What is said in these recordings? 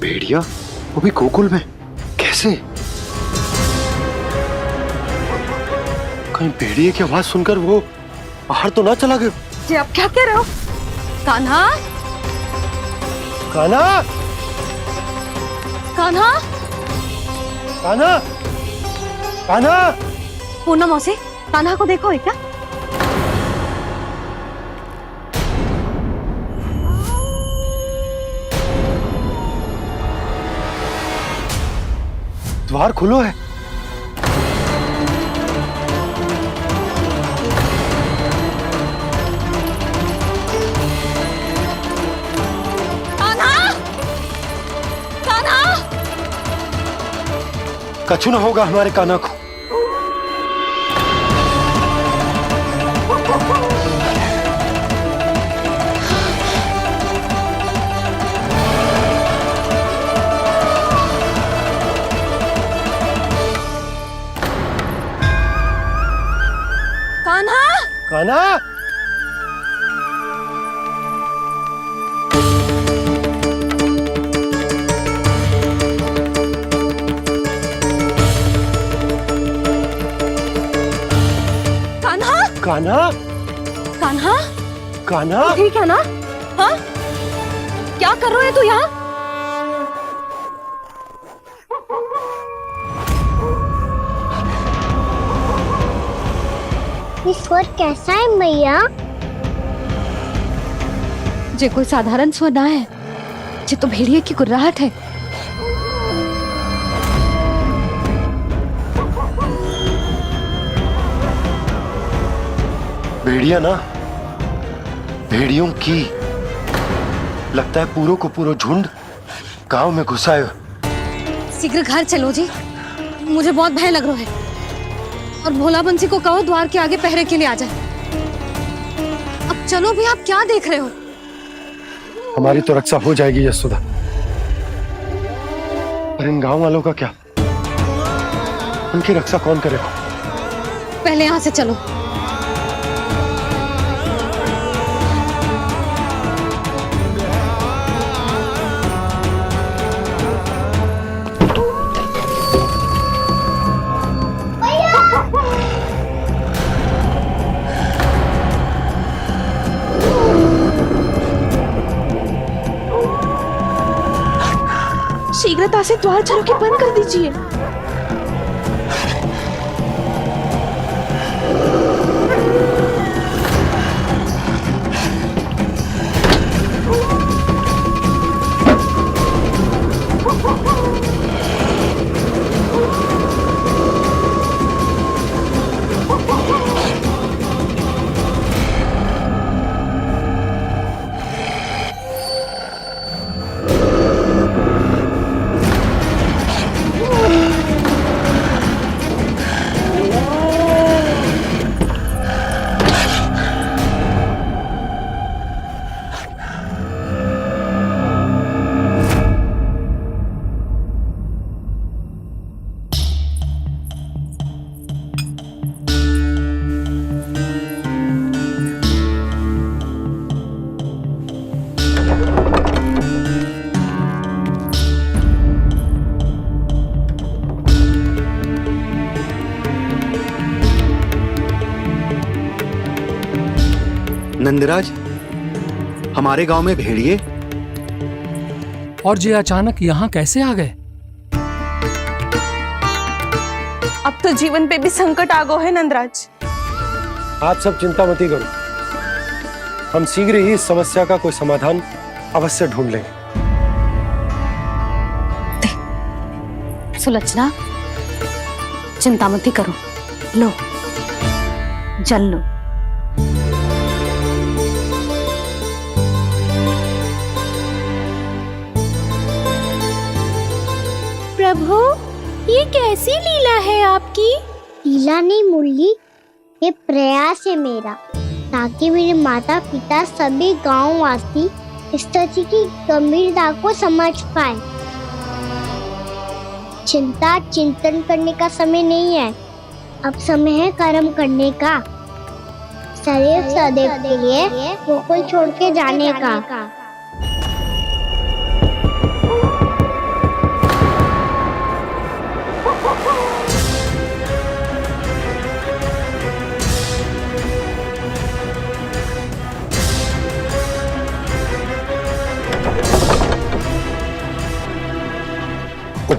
भेड़िया वो भी गोकुल में कैसे? कहीं भेड़िए की आवाज सुनकर वो बाहर तो ना चला गया? जी आप क्या कह रहे हो? कान्हा, कान्हा, कान्हा, कान्हा, कान्हा। पूनम मौसी, कान्हा को देखो है क्या? द्वार खुलो है। कान्हा, कान्हा, कछु ना होगा हमारे कान्हा को। कान्हा, कान्हा, कान्हा, कान्हा, कान्हा, कान्हा। ठीक है ना? हाँ, क्या कर रहे हो तू यहाँ? ये स्वर कैसा है मैया? जे कोई साधारण स्वर ना है, जे तो भेड़िए की गुर्राहट है। भेड़िया ना, भेड़ियों की लगता है पूरों को पूरा झुंड गांव में घुसा है। शीघ्र घर चलो जी, मुझे बहुत भय लग रहा है। और भोला बंसी को कहो द्वार के आगे पहरे के लिए आ जाए। अब चलो भी, आप क्या देख रहे हो? हमारी तो रक्षा हो जाएगी यशोदा, पर इन गांव वालों का क्या? उनकी रक्षा कौन करेगा? पहले यहाँ से चलो। शीघ्रता से द्वार चारों के बंद कर दीजिए। नंदराज, हमारे गांव में भेड़िए और ये अचानक यहाँ कैसे आ गए? अब तो जीवन पे भी संकट आ गो है नंदराज। आप सब चिंता मत करो, हम शीघ्र ही इस समस्या का कोई समाधान अवश्य ढूंढ लेंगे। सुलक्षणा, चिंता मत करो, लो जल लो। प्रभु, ये कैसी लीला है आपकी? लीला नहीं मुरली, ये प्रयास है मेरा, ताकि मेरे माता पिता सभी गांव वासी स्थिति की गंभीरता को समझ पाए। चिंता चिंतन करने का समय नहीं है, अब समय है कर्म करने का, सदैव सदैव के लिए गोकुल छोड़ के जाने का।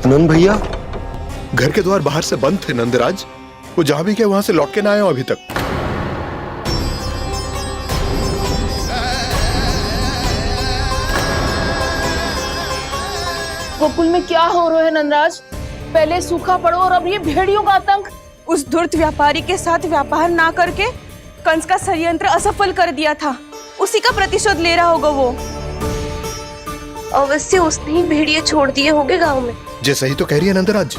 नंद भैया, घर के द्वार बाहर से बंद थे नंदराज। वो जहां भी गए वहां से लौट के ना आए हो अभी तक। गोकुल में क्या हो रहा है नंदराज? पहले सूखा पड़ो और अब ये भेड़ियों का आतंक। उस धूर्त व्यापारी के साथ व्यापार ना करके कंस का षड्यंत्र असफल कर दिया था। उसी का प्रतिशोध ले रहा होगा वो। अवश्य उसने ही भेड़िए छोड़ दिए होंगे गांव में। जैसा ही तो कह रही है नंदराज,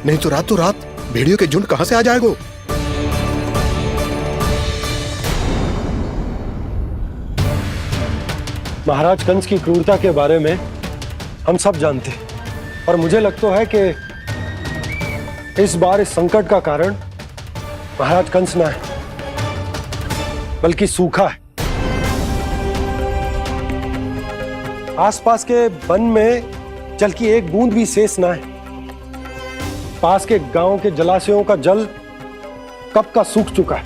नहीं तो रात भेड़ियों के झुंड कहां से आ जाएगा? महाराज कंस की क्रूरता के बारे में हम सब जानते हैं, और मुझे लगता है कि इस बार इस संकट का कारण महाराज कंस ना है, बल्कि सूखा है। आसपास के वन में जल की एक बूंद भी शेष ना है। पास के गांव के जलाशयों का जल कब का सूख चुका है।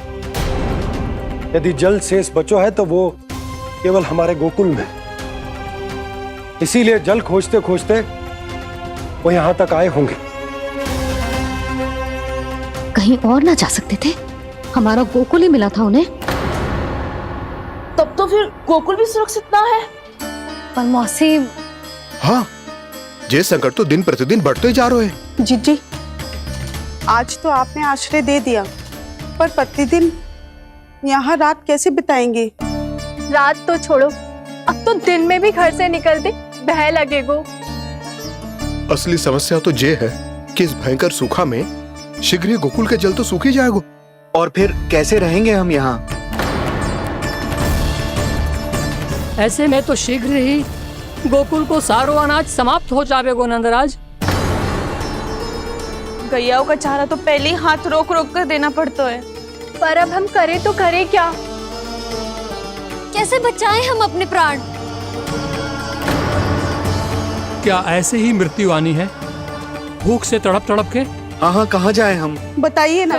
यदि जल शेष बचो है तो वो केवल हमारे गोकुल में। इसीलिए जल खोजते खोजते वो यहां तक आए होंगे। कहीं और ना जा सकते थे? हमारा गोकुल ही मिला था उन्हें। तब तो फिर गोकुल भी सुरक्षित ना है। पर मौसी, हाँ, ये संकट तो दिन प्रतिदिन बढ़ते जा रहे हैं। जीजी, आज तो आपने आश्रय दे दिया, पर प्रतिदिन यहाँ रात कैसे बिताएंगे? रात तो छोड़ो, अब तो दिन में भी घर से निकलते भय लगेगो। असली समस्या तो ये है कि इस भयंकर सूखा में शीघ्र ही गोकुल के जल तो सूख ही जाएगा। और फिर कैसे रहेंगे हम यहाँ? ऐसे में तो शीघ्र ही गोकुल को सारो अनाज समाप्त हो जाएगो नंदराज। गैयाओं का चारा तो पहले ही हाथ रोक रोक कर देना पड़ता है। पर अब हम करें तो करें क्या? कैसे बचाएं हम अपने प्राण? क्या ऐसे ही मृत्यु आनी है, भूख से तड़प तड़प के? हाँ, कहाँ जाए हम? बताइए ना।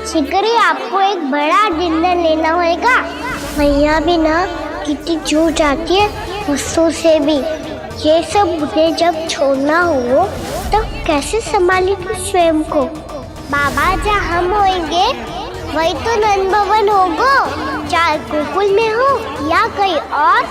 शीघ्र ही आपको एक बड़ा डिनर लेना होगा। मैया भी ना कितनी जूझ जाती है गुस्सों से भी। ये सब मुझे जब छोड़ना हो तो कैसे संभालेगी स्वयं को? बाबा जहाँ हम होंगे वही तो नंद भवन होगा, चाहे गोकुल में हो या कहीं और।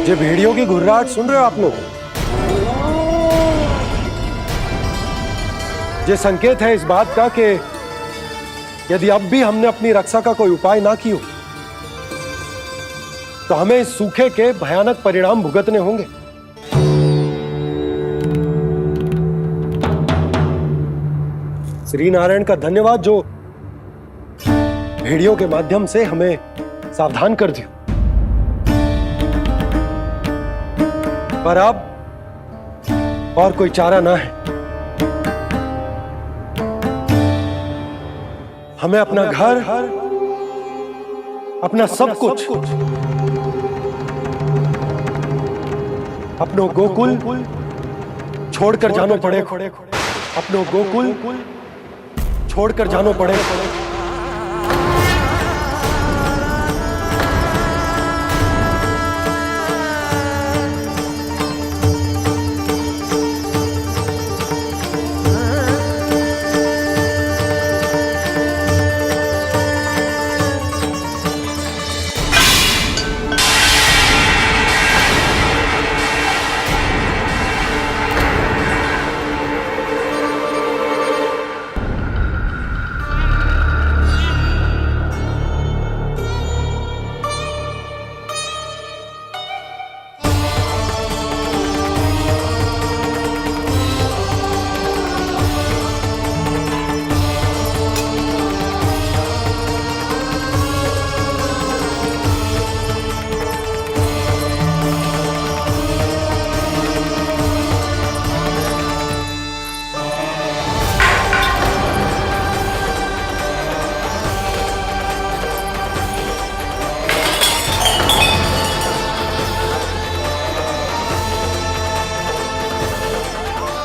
ये भेड़ियों की घुर्राहट सुन रहे हो आप लोग? ये संकेत है इस बात का कि यदि अब भी हमने अपनी रक्षा का कोई उपाय ना किया तो हमें इस सूखे के भयानक परिणाम भुगतने होंगे। श्री नारायण का धन्यवाद जो भेड़ियों के माध्यम से हमें सावधान कर दिया। पर अब और कोई चारा ना है। हमें अपना घर, अपना सब कुछ, अपनो गोकुल छोड़कर जानो पड़े। अपनो गोकुल छोड़कर जानो पड़े।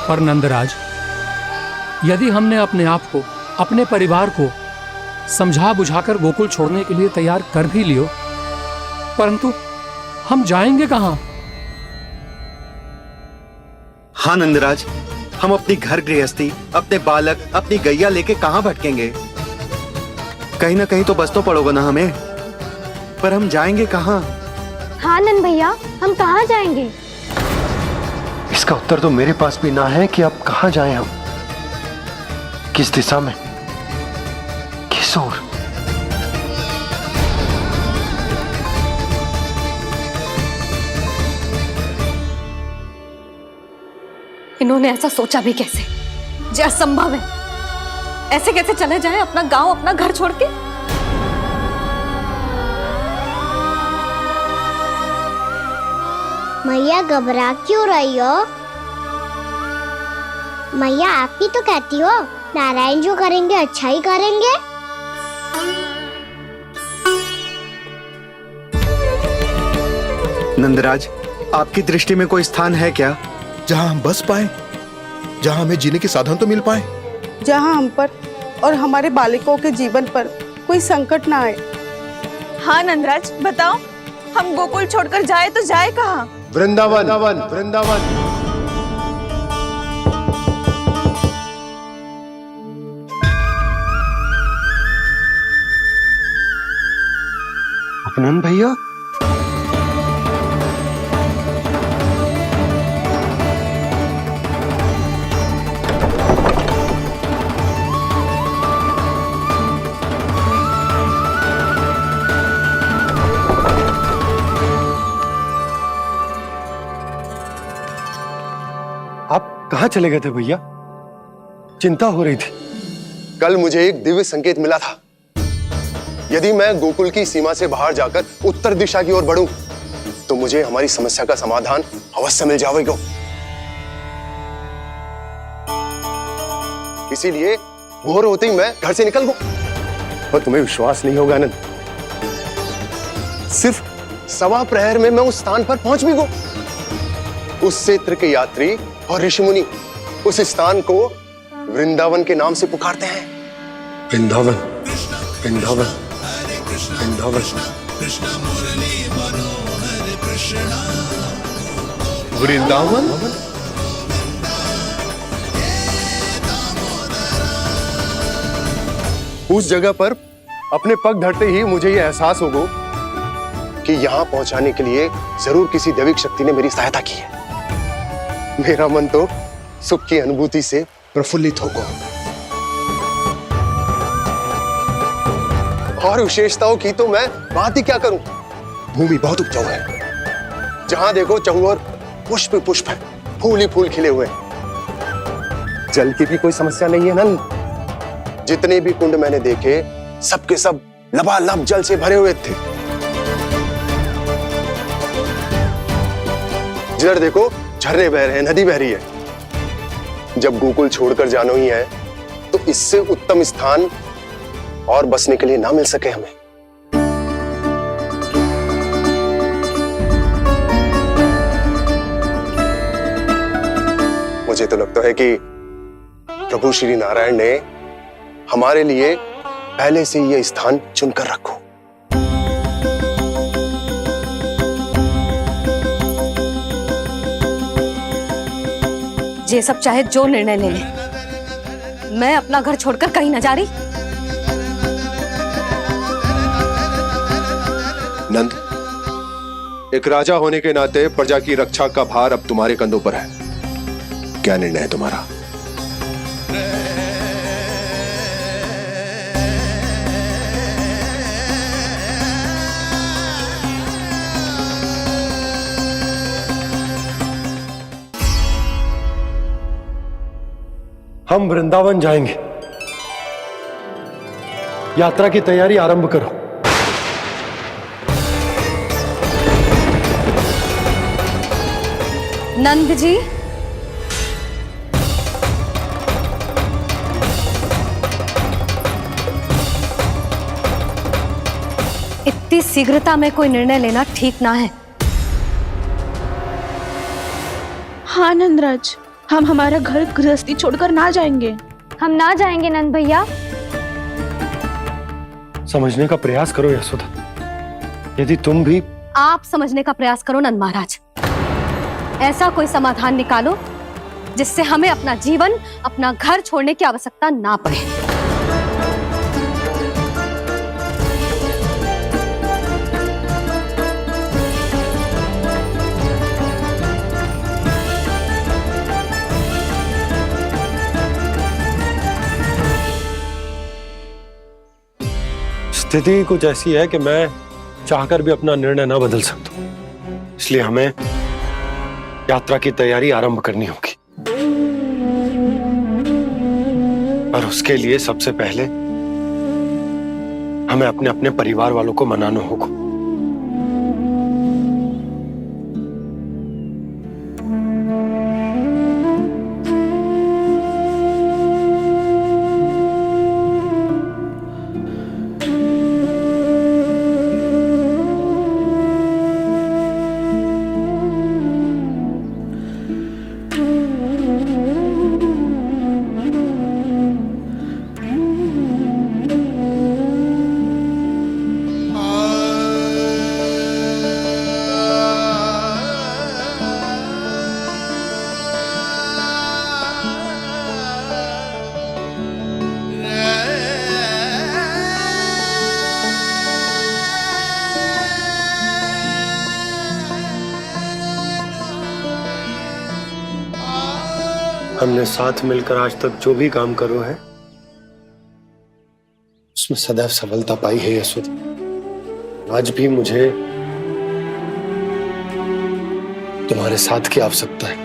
पर नंदराज, यदि हमने अपने आप को, अपने परिवार को समझा बुझाकर गोकुल छोड़ने के लिए तैयार कर भी लियो, परंतु हम जाएंगे कहां? हाँ नंदराज, हम अपनी घर गृहस्थी, अपने बालक, अपनी गैया लेके कहाँ भटकेंगे? कहीं ना कहीं तो बस तो पड़ोगे ना हमें, पर हम जाएंगे कहाँ? हाँ नंद भैया, हम कहाँ जाएंगे? इसका उत्तर तो मेरे पास भी ना है कि अब कहां जाएं हम, किस दिशा में, किस ओर। इन्होंने ऐसा सोचा भी कैसे? जो असंभव है। ऐसे कैसे चले जाएं अपना गांव, अपना घर छोड़ के? मैया घबरा क्यों रही हो? मैया आप ही तो कहती हो नारायण जो करेंगे अच्छा ही करेंगे। नंदराज, आपकी दृष्टि में कोई स्थान है क्या जहां हम बस पाए, जहां हमें जीने के साधन तो मिल पाए, जहाँ हम पर और हमारे बालकों के जीवन पर कोई संकट ना आए। हाँ नंदराज, बताओ, हम गोकुल छोड़कर जाए तो जाए कहाँ? वृंदावन, वृंदावन। अपनन भैया, आप कहां चले गए थे भैया? चिंता हो रही थी। कल मुझे एक दिव्य संकेत मिला था। यदि मैं गोकुल की सीमा से बाहर जाकर उत्तर दिशा की ओर बढ़ूं, तो मुझे हमारी समस्या का समाधान अवश्य मिल जाएगा। इसीलिए भोर होते ही मैं घर से निकल गया। और तुम्हें विश्वास नहीं होगा आनंद, सिर्फ सवा प्रहर में मैं उस स्थान पर पहुंच भी गया। उस क्षेत्र के यात्री और ऋषि मुनि उस स्थान को वृंदावन के नाम से पुकारते हैं। वृंदावन, वृंदावन, वृंदावन। वृंदावन? उस जगह पर अपने पग धरते ही मुझे यह एहसास होगा कि यहां पहुंचाने के लिए जरूर किसी दैविक शक्ति ने मेरी सहायता की है। मेरा मन तो सुख की अनुभूति से प्रफुल्लित होगा। और विशेषताओं की तो मैं बात ही क्या करूं। भूमि बहुत उपजाऊ है, जहां देखो चहुओर पुष्प पुष्प है, फूल ही फूल खिले हुए हैं। जल की भी कोई समस्या नहीं है नंद। जितने भी कुंड मैंने देखे, सबके सब लबालब जल से भरे हुए थे। जिधर देखो झरने बह रहे हैं, नदी बह रही है। जब गोकुल छोड़कर जाना ही है, तो इससे उत्तम स्थान और बसने के लिए ना मिल सके हमें। मुझे तो लगता है कि प्रभु श्री नारायण ने हमारे लिए पहले से यह स्थान चुनकर रखो। ये सब चाहे जो निर्णय ले ले, मैं अपना घर छोड़कर कहीं न जा रही। नंद, एक राजा होने के नाते प्रजा की रक्षा का भार अब तुम्हारे कंधों पर है। क्या निर्णय है तुम्हारा? हम वृंदावन जाएंगे। यात्रा की तैयारी आरंभ करो। नंद जी, इतनी शीघ्रता में कोई निर्णय लेना ठीक ना है। हाँ नंदराज, हम हमारा घर गृहस्थी छोड़कर ना जाएंगे। हम ना जाएंगे नंद भैया। समझने का प्रयास करो यशोदा। यदि तुम भी आप समझने का प्रयास करो नंद महाराज। ऐसा कोई समाधान निकालो जिससे हमें अपना जीवन, अपना घर छोड़ने की आवश्यकता ना पड़े। स्थिति कुछ ऐसी है कि मैं चाहकर भी अपना निर्णय न बदल सकता हूं। इसलिए हमें यात्रा की तैयारी आरंभ करनी होगी। और उसके लिए सबसे पहले हमें अपने अपने परिवार वालों को मनाना होगा। हमने साथ मिलकर आज तक जो भी काम करो है उसमें सदैव सफलता पाई है यशोदा। आज भी मुझे तुम्हारे साथ की आवश्यकता है।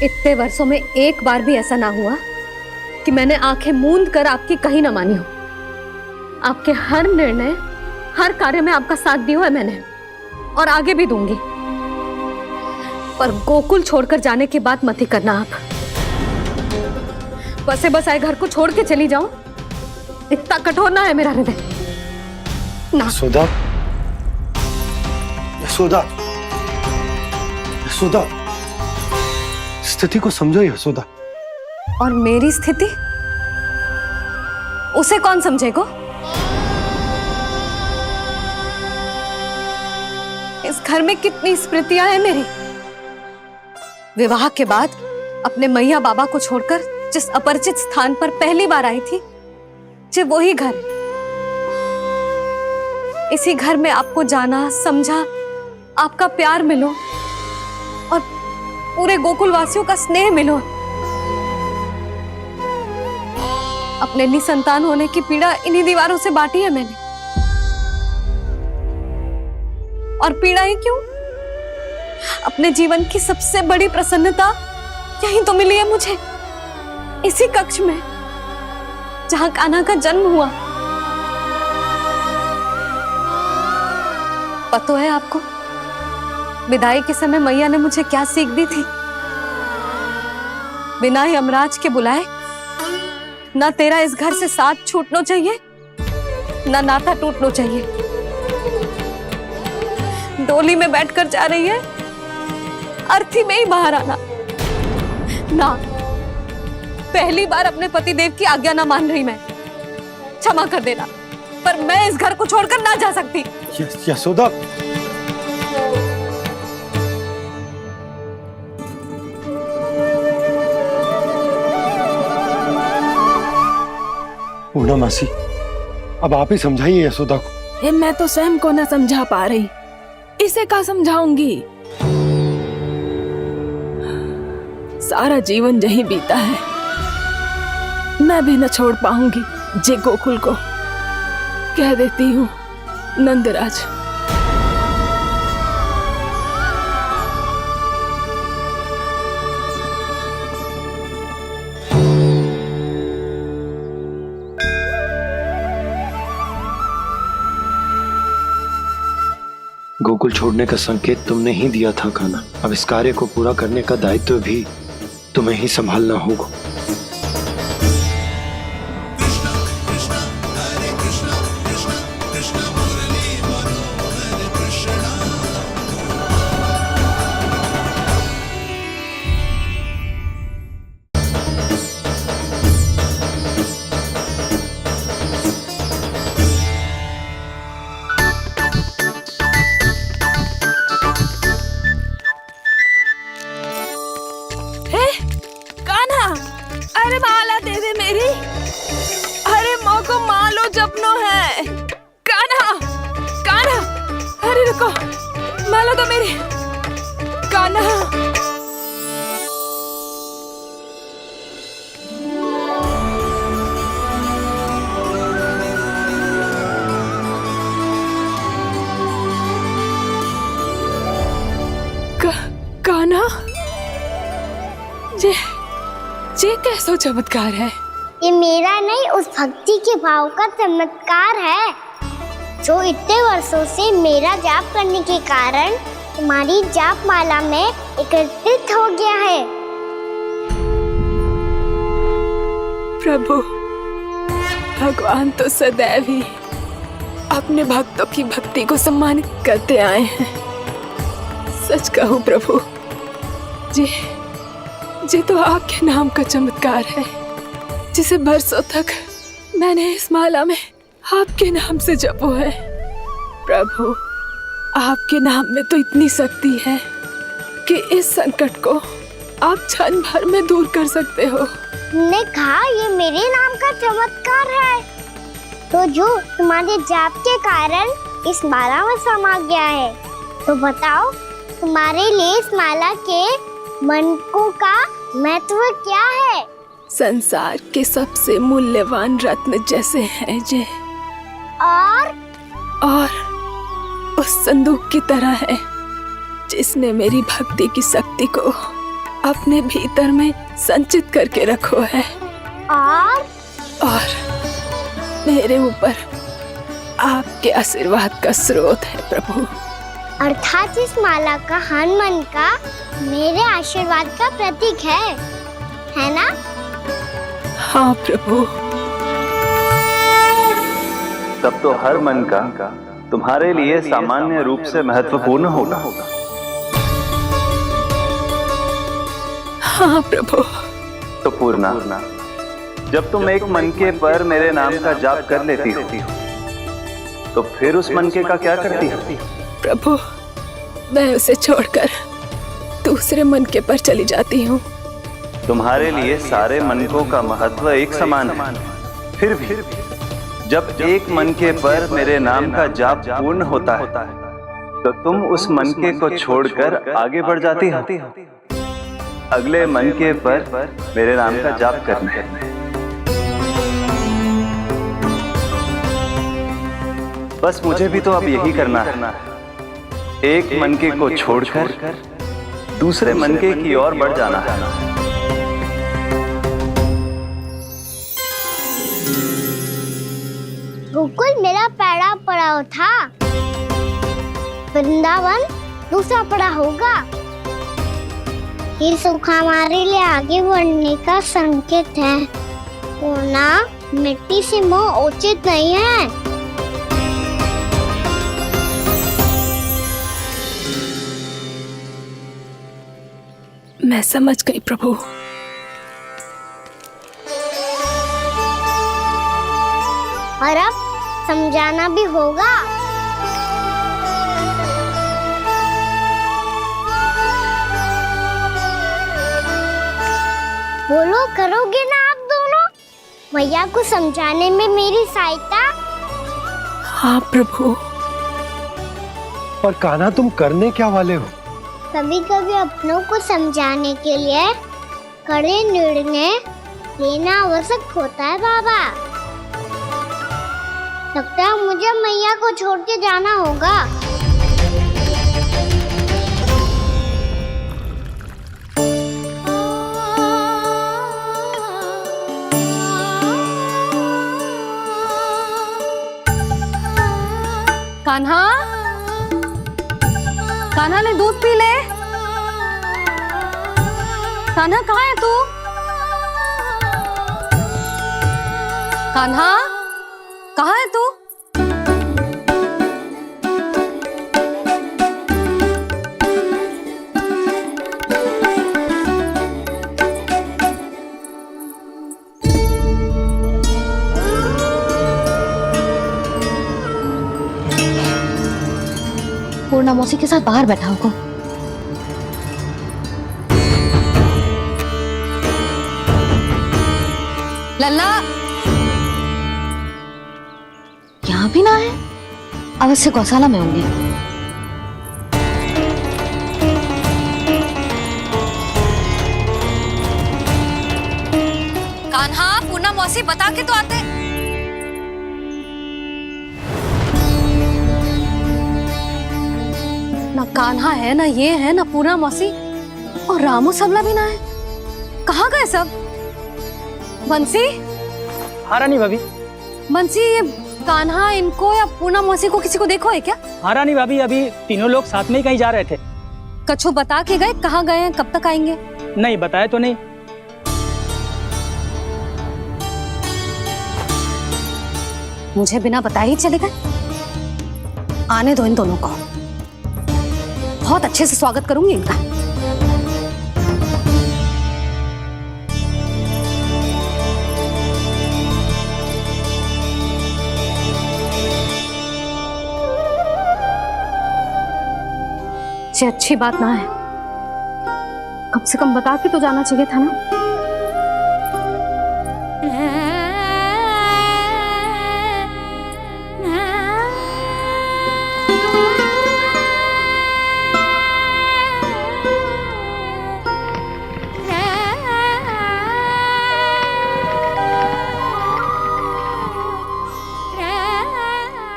इतने वर्षों में एक बार भी ऐसा ना हुआ कि मैंने आंखें मूंद कर आपकी कहीं ना मानी हो। आपके हर निर्णय, हर कार्य में आपका साथ दिया है मैंने, और आगे भी दूंगी। पर गोकुल छोड़कर जाने की बात मत ही करना आप। बसे बसाए घर को छोड़ के चली जाऊं, इतना कठोर ना है मेरा हृदय ना। यशोदा, यशोदा, यशोदा, स्थिति को समझो यशोदा। और मेरी स्थिति उसे कौन समझेगा? इस घर में कितनी स्मृतियां हैं मेरी। विवाह के बाद अपने मैया बाबा को छोड़कर जिस अपरिचित स्थान पर पहली बार आई थी, जो वही घर। इसी घर में आपको जाना, समझा, आपका प्यार मिलो और पूरे गोकुल वासियों का स्नेह मिलो। अपने निसंतान होने की पीड़ा इन्हीं दीवारों से बांटी है मैंने। और पीड़ा ही क्यों? अपने जीवन की सबसे बड़ी प्रसन्नता यही तो मिली है मुझे, इसी कक्ष में जहां कान्हा का जन्म हुआ। पता है आपको विदाई के समय मैया ने मुझे क्या सीख दी थी? बिना ही यमराज के बुलाए ना तेरा इस घर से साथ छूटना चाहिए, ना नाता टूटना चाहिए। डोली में बैठकर जा रही है, अर्थी में ही बाहर आना ना। पहली बार अपने पतिदेव की आज्ञा ना मान रही मैं, क्षमा कर देना, पर मैं इस घर को छोड़कर ना जा सकती। यशोदा, पूर्णा मासी, अब आप ही समझाइए यशोदा को। मैं तो स्वयं को ना समझा पा रही, इसे क्या समझाऊंगी? सारा जीवन यही बीता है, मैं भी न छोड़ पाऊंगी जे गोकुल को। कह देती हूँ नंदराज। गोकुल छोड़ने का संकेत तुमने ही दिया था कान्हा। अब इस कार्य को पूरा करने का दायित्व भी तुम्हें ही संभालना होगा। तो जपनो है। कान्हा, कान्हा, अरे रुको, माला दो मेरी। कान्हा, कान्हा, जे कैसो चमत्कार है। ये मेरा नहीं, उस भक्ति के भाव का चमत्कार है जो इतने वर्षों से मेरा जाप करने के कारण तुम्हारी जाप माला में एकत्रित हो गया है। प्रभु, भगवान तो सदैव ही अपने भक्तों की भक्ति को सम्मानित करते आए हैं। सच कहूं प्रभु, जी तो आपके नाम का चमत्कार है, जिसे बरसों तक मैंने इस माला में आपके नाम से जपो है। प्रभु, आपके नाम में तो इतनी शक्ति है कि इस संकट को आप क्षण भर में दूर कर सकते हो। तुमने कहा ये मेरे नाम का चमत्कार है, तो जो तुम्हारे जाप के कारण इस माला में समा गया है, तो बताओ तुम्हारे लिए इस माला के मनकों का महत्व क्या है? संसार के सबसे मूल्यवान रत्न जैसे हैं जे, और उस संदूक की तरह है जिसने मेरी भक्ति की शक्ति को अपने भीतर में संचित करके रखो है। और मेरे ऊपर आपके आशीर्वाद का स्रोत है प्रभु। अर्थात इस माला का हनुमान का मेरे आशीर्वाद का प्रतीक है ना? हाँ प्रभु। तब तो हर मन का तुम्हारे लिए सामान्य रूप से महत्वपूर्ण होगा। हाँ प्रभु। तो पूर्णा, जब तुम एक मनके पर मेरे नाम का जाप कर लेती हो, तो फिर उस मनके का क्या करती हो? प्रभु, मैं उसे छोड़कर दूसरे मनके पर चली जाती हूँ। तुम्हारे लिए सारे मनकों का महत्व एक समान है। फिर भी जब एक मनके पर मेरे नाम का जाप पूर्ण होता है, तो तुम उस मनके को छोड़कर आगे बढ़ जाती हो अगले मनके पर मेरे नाम का जाप करने। बस मुझे भी तो अब यही करना है, एक मनके को छोड़कर दूसरे मनके की ओर बढ़ जाना है। गोकुल मेरा पहला पड़ाव था, वृंदावन दूसरा पड़ा होगा। ये सुख हमारे लिए आगे बढ़ने का संकेत है। पूर्णा, मिट्टी से मोह उचित नहीं है। मैं समझ गई प्रभु। और अब समझाना भी होगा। बोलो, करोगे ना आप दोनों? भैया को समझाने में मेरी सहायता। हाँ प्रभु। पर कान्हा, तुम करने क्या वाले हो? कभी कभी अपनों को समझाने के लिए कड़े निर्णय लेना आवश्यक होता है बाबा। लगता है मुझे मैया को छोड़ के जाना होगा। कान्हा, कान्हा ने दूध पी ले। कान्हा, कहाँ है तू? कान्हा, कहाँ है तू? पूर्णा मौसी के साथ बाहर बैठा होगा। लल्ला, यहाँ भी ना है, अवश्य गौशाला में होंगे। कान्हा, पूना मौसी बता के तो आते। ना कान्हा है, ना ये है, ना पूना मौसी, और रामू सबला भी ना है। कहाँ गए सब? बंसी? हाँ रानी भाभी। बंसी, ये कान्हा इनको या पूना मौसी को किसी को देखो है क्या? हाँ रानी भाभी, अभी तीनों लोग साथ में ही कहीं जा रहे थे। कछु बता के गए कहाँ गए हैं, कब तक आएंगे? नहीं बताया तो नहीं। मुझे बिना बताए ही चले गए? आने दो इन दोनों को, बहुत अच्छे से स्वागत करूंगी इनका। ये अच्छी बात ना है, कम से कम बता के तो जाना चाहिए था ना।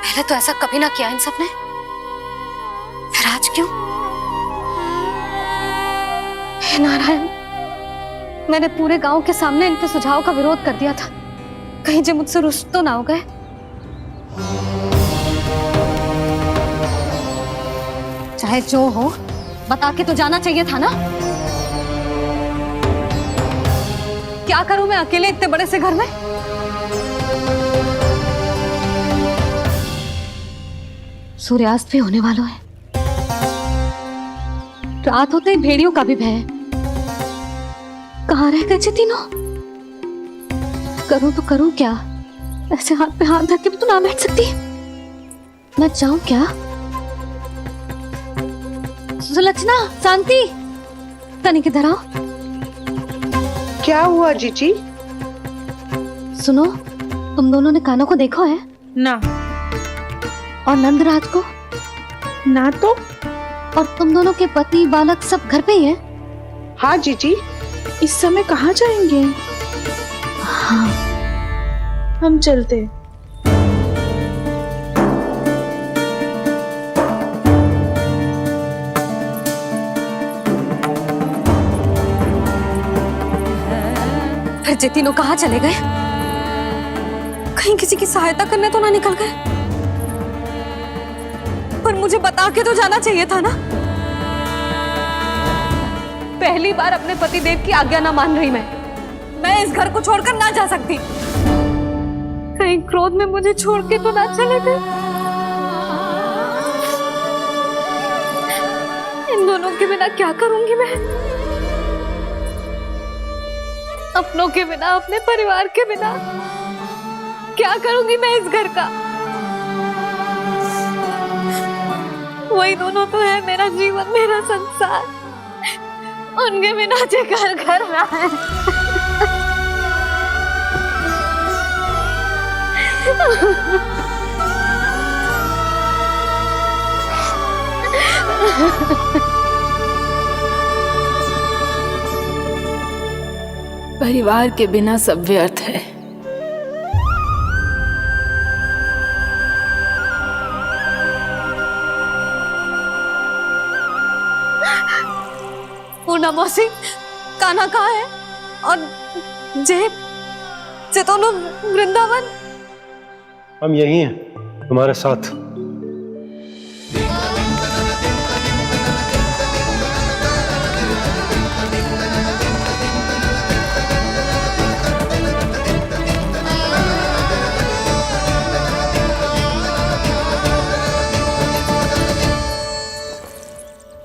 पहले तो ऐसा कभी ना किया इन सब ने, फिर आज क्यों? हे नारायण, मैंने पूरे गांव के सामने इनके सुझाव का विरोध कर दिया था, कहीं जे मुझसे रुष्ट तो ना हो गए। चाहे जो हो, बता के तो जाना चाहिए था ना। क्या करूं मैं अकेले इतने बड़े से घर में? सूर्यास्त भी होने वाला है, रात होते ही भेड़ियों का भी भय है। कहाँ रह गए तीनों? करूं तो करूं क्या? ऐसे हाथ पे हाथ धर के भी तो ना बैठ सकती। मैं जाऊं क्या? सुलक्षणा, शांति, तनिक इधर आओ। क्या हुआ जीजी? सुनो, तुम दोनों ने कान्हा को देखा है? ना। और नंदराज को? ना तो। और तुम दोनों के पति बालक सब घर पे ही हैं? हाँ जीजी, इस समय कहाँ जाएंगे? हाँ। हम चलते। फिर जे तीनों कहाँ चले गए? कहीं किसी की सहायता करने तो ना निकल गए? पर मुझे बता के तो जाना चाहिए था ना। पहली बार अपने पतिदेव की आज्ञा ना मान रही मैं इस घर को छोड़कर ना जा सकती। कहीं क्रोध में मुझे छोड़ के तो ना चले गए। इन दोनों के बिना क्या करूंगी मैं? अपनों के बिना, अपने परिवार के बिना क्या करूंगी मैं इस घर का? वही दोनों तो है मेरा जीवन, मेरा संसार। उनके बिना जे घर घर रहा है। परिवार के बिना सब व्यर्थ है। पूना मौसी, कान्हा कहाँ है? और जे दोनों वृंदावन? हम यही हैं तुम्हारे साथ।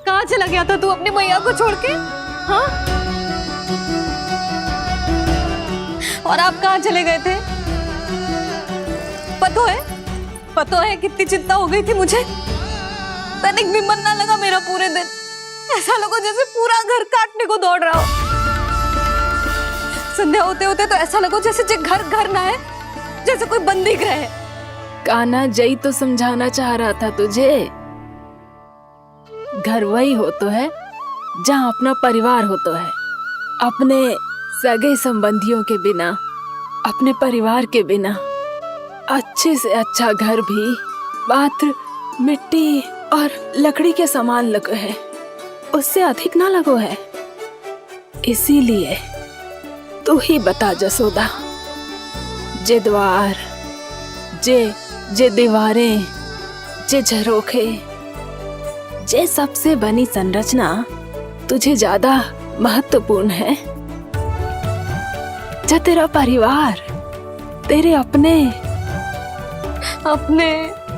कहाँ चला गया था तू अपनी मैया को छोड़ के? हाँ? और आप कहाँ चले गए थे? पता है कितनी चिंता हो गई थी मुझे। तनिक भी मन ना लगा मेरा पूरे दिन। ऐसा लगा जैसे पूरा घर काटने को दौड़ रहा हो। संध्या होते होते तो ऐसा लगा जैसे घर घर ना है, जैसे कोई बंदी गृह है। कान्हा जई तो समझाना चाह रहा था तुझे। घर वही हो तो है जहाँ अपना परिवार हो तो है। अपने सगे संबंधियों के बिना, अपने परिवार के बिना अच्छे से अच्छा घर भी मात्र मिट्टी और लकड़ी के समान लगो है, उससे अधिक ना लगो है। इसीलिए तू ही बता जसोदा, जे द्वार, जे दीवारें, जे झरोखे, जे सबसे बनी संरचना तुझे ज्यादा महत्वपूर्ण है? जो तेरा परिवार, तेरे अपने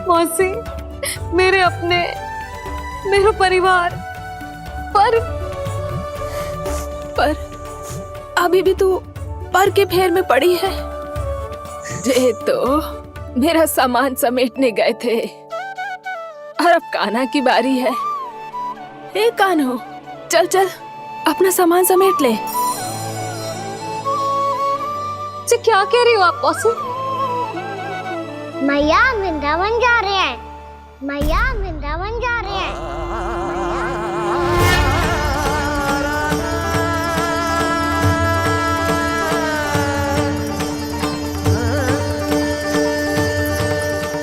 मौसी, मेरा परिवार, पर अभी भी तू पर के फेर में पड़ी है। जे तो मेरा सामान समेटने गए थे और अब कान्हा की बारी है। हे कान्हो, चल चल अपना सामान समेट ले। जी क्या कह रही हो आप मौसी? मैया वृंदावन जा रहे हैं, मैया वृंदावन जा रहे हैं।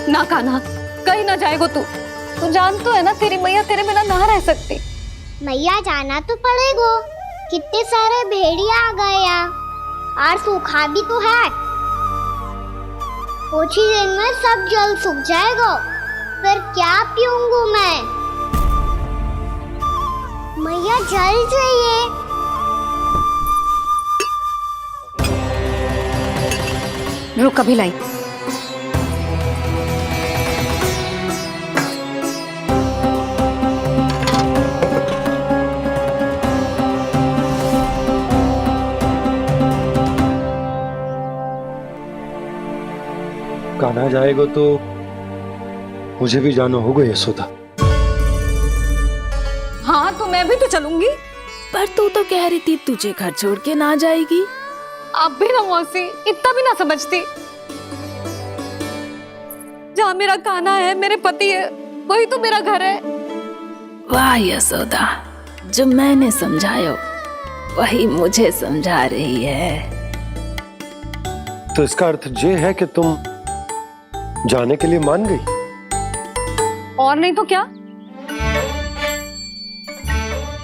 ना कान्हा, कहीं ना जाएगो तू जान तो है ना तेरी मैया तेरे बिना ना रह सकती। मैया जाना तो पड़ेगा, कितने सारे भेड़िया आ गए यहाँ, और सूखा भी तो है। कुछ ही दिन में सब जल सूख जाएगा, फिर क्या पीऊंगी मैं? मैया जल चाहिए। रुक अभी लाई। कान्हा जाएगा तो मुझे भी जाना होगा यशोदा। हाँ तो मैं भी तो चलूंगी। पर तू तो कह रही थी तुझे घर छोड़ के ना जाएगी। आप भी ना मौसी, इतना भी ना समझती। जहाँ मेरा कान्हा है, मेरे पति है, वही तो मेरा घर है। वाह यशोदा, जो मैंने समझाया वही मुझे समझा रही है। तो इसका अर्थ ये है कि तुम जाने के लिए मान गई? और नहीं तो क्या।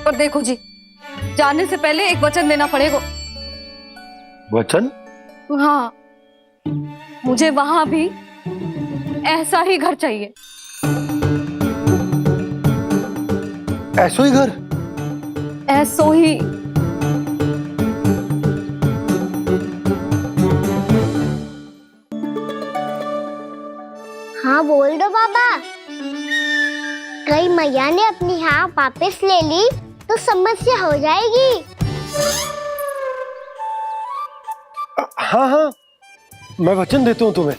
पर देखो जी, जाने से पहले एक वचन देना पड़ेगा। वचन? हाँ, मुझे वहां भी ऐसा ही घर चाहिए। ऐसो ही घर? ऐसो ही। हाँ बोल दो बाबा। कई मैया ने अपनी हाँ वापस ले ली तो समस्या हो जाएगी। हाँ हाँ, मैं वचन देता हूँ तुम्हें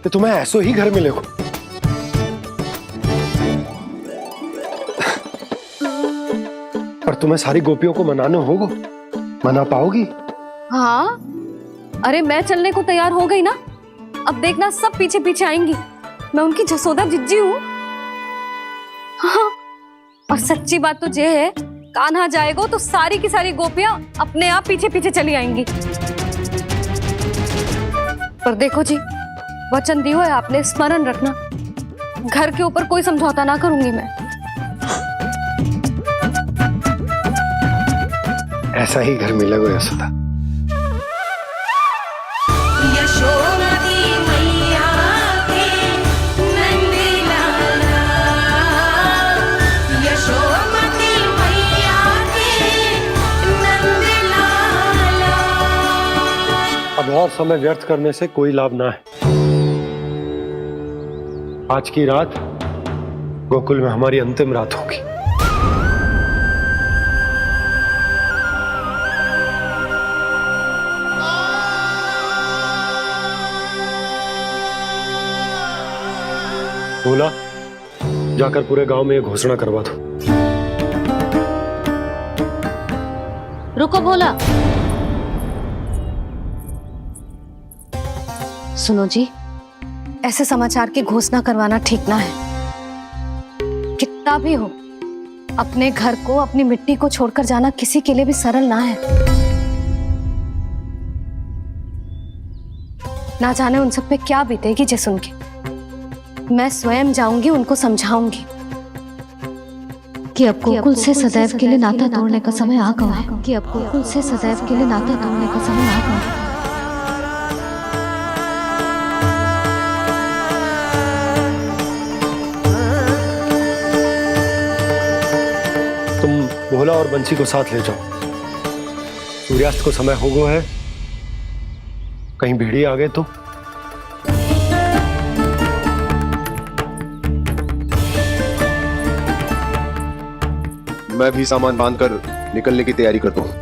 कि तुम्हें ऐसो ही घर मिलेगा। पर तुम्हें सारी गोपियों को मनाना होगा। मना पाओगी? हाँ, अरे मैं चलने को तैयार हो गई ना। अब देखना सब पीछे पीछे आएंगी। मैं उनकी जसोदा जिज्जी हूँ। हाँ, और सच्ची बात तो ये है, कान्हा जाएगा तो सारी की सारी गोपियां अपने आप पीछे पीछे चली आएंगी। पर देखो जी, वचन दियो है आपने, स्मरण रखना। घर के ऊपर कोई समझौता ना करूंगी मैं। ऐसा ही घर मिलेगा यशोदा। अब और समय व्यर्थ करने से कोई लाभ ना है। आज की रात गोकुल में हमारी अंतिम रात होगी। बोला, जाकर पूरे गांव में ये घोषणा करवा दो। रुको भोला। सुनो जी, ऐसे समाचार की घोषणा करवाना ठीक ना है। कितना भी हो, अपने घर को, अपनी मिट्टी को छोड़कर जाना किसी के लिए भी सरल ना है। ना जाने उन सब पे क्या बीतेगी जे सुन के। मैं स्वयं जाऊंगी, उनको समझाऊंगी कि अब गोकुल से सदैव के लिए नाता तोड़ने का समय आ गया है। कि अब गोकुल से सदैव के लिए नाता तोड़ने का समय आ गया है। तुम भोला और बंसी को साथ ले जाओ। सूर्यास्त को समय हो गया है, कहीं भेड़िए आ गए तो। मैं भी सामान बांधकर निकलने की तैयारी करता हूँ।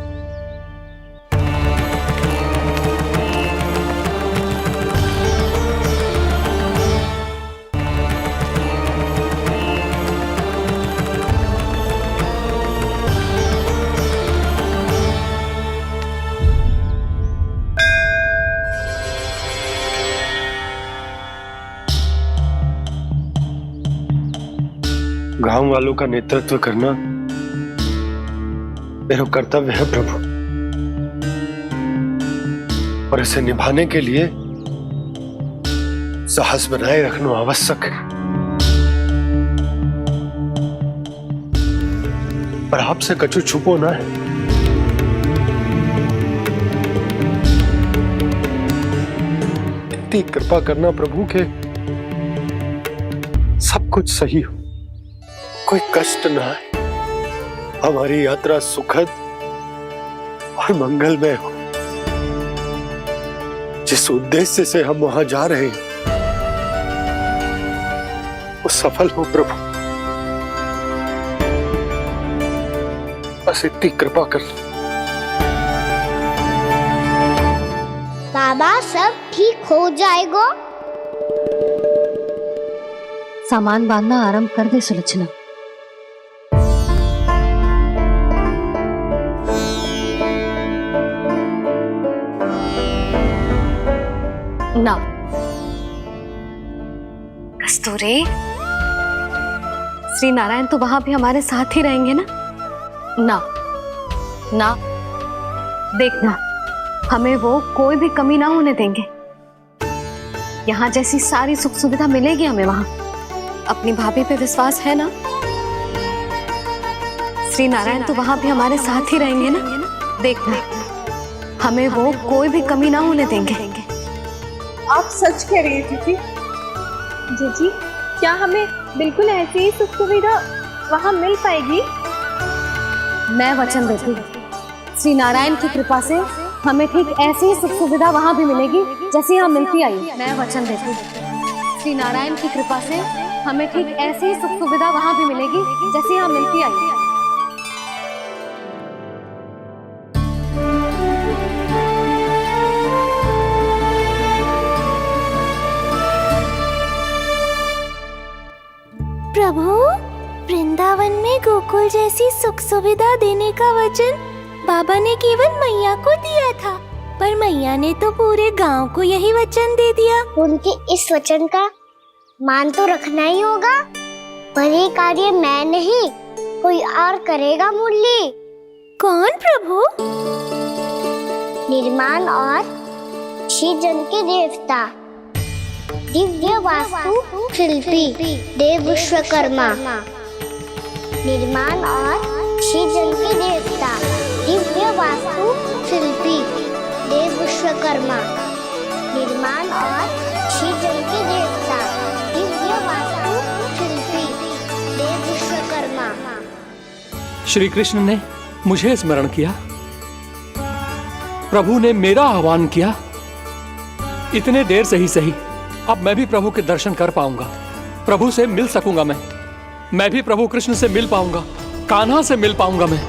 गांव वालों का नेतृत्व करना मेरा कर्तव्य है प्रभु, और इसे निभाने के लिए साहस बनाए रखना आवश्यक है। पर आपसे कछु छुपो ना है। इतनी कृपा करना प्रभु के सब कुछ सही हो, कोई कष्ट ना है, हमारी यात्रा सुखद और मंगलमय हो। जिस उद्देश्य से हम वहां जा रहे हैं वो सफल हो प्रभु, बस इतनी कृपा कर। बाबा सब ठीक हो जाएगा। सामान बांधना आरंभ कर दे सुलोचना। ना कस्तूरी, श्री नारायण तो वहां भी हमारे साथ ही रहेंगे ना? ना ना, देखना हमें वो कोई भी कमी ना होने देंगे। यहाँ जैसी सारी सुख सुविधा मिलेगी हमें वहां। अपनी भाभी पे विश्वास है ना? श्री नारायण तो वहां भी हमारे साथ ही रहेंगे ना? देखना हमें वो कोई भी कमी ना होने देंगे। आप सच कह रही है दीदी। जीजी, क्या हमें बिल्कुल ऐसी ही सुख सुविधा वहाँ मिल पाएगी? मैं वचन देती हूँ, श्री नारायण की कृपा से हमें ठीक ऐसी ही सुख सुविधा वहाँ भी मिलेगी जैसी यहाँ मिलती आई। मैं वचन देती हूँ, श्री नारायण की कृपा से हमें ठीक ऐसी ही सुख सुविधा वहाँ भी मिलेगी जैसी यहाँ मिलती आई। प्रभु, वृंदावन में गोकुल जैसी सुख सुविधा देने का वचन बाबा ने केवल मैया को दिया था, पर मैया ने तो पूरे गांव को यही वचन दे दिया। उनके इस वचन का मान तो रखना ही होगा, पर ये कार्य मैं नहीं कोई और करेगा। मुरली कौन प्रभु? निर्माण और श्रीजन के देवता, दिव्य वास्तु शिल्पी देव विश्वकर्मा। निर्माण और श्रीजन के देवता, दिव्य वास्तु शिल्पी देव विश्वकर्मा। निर्माण और श्रीजन के देवता, दिव्य वास्तु शिल्पी देव विश्वकर्मा। श्री कृष्ण ने मुझे स्मरण किया, प्रभु ने मेरा आह्वान किया। इतने देर से ही सही, अब मैं भी प्रभु के दर्शन कर पाऊंगा, प्रभु से मिल सकूंगा। मैं भी प्रभु कृष्ण से मिल पाऊंगा, कान्हा से मिल पाऊंगा मैं।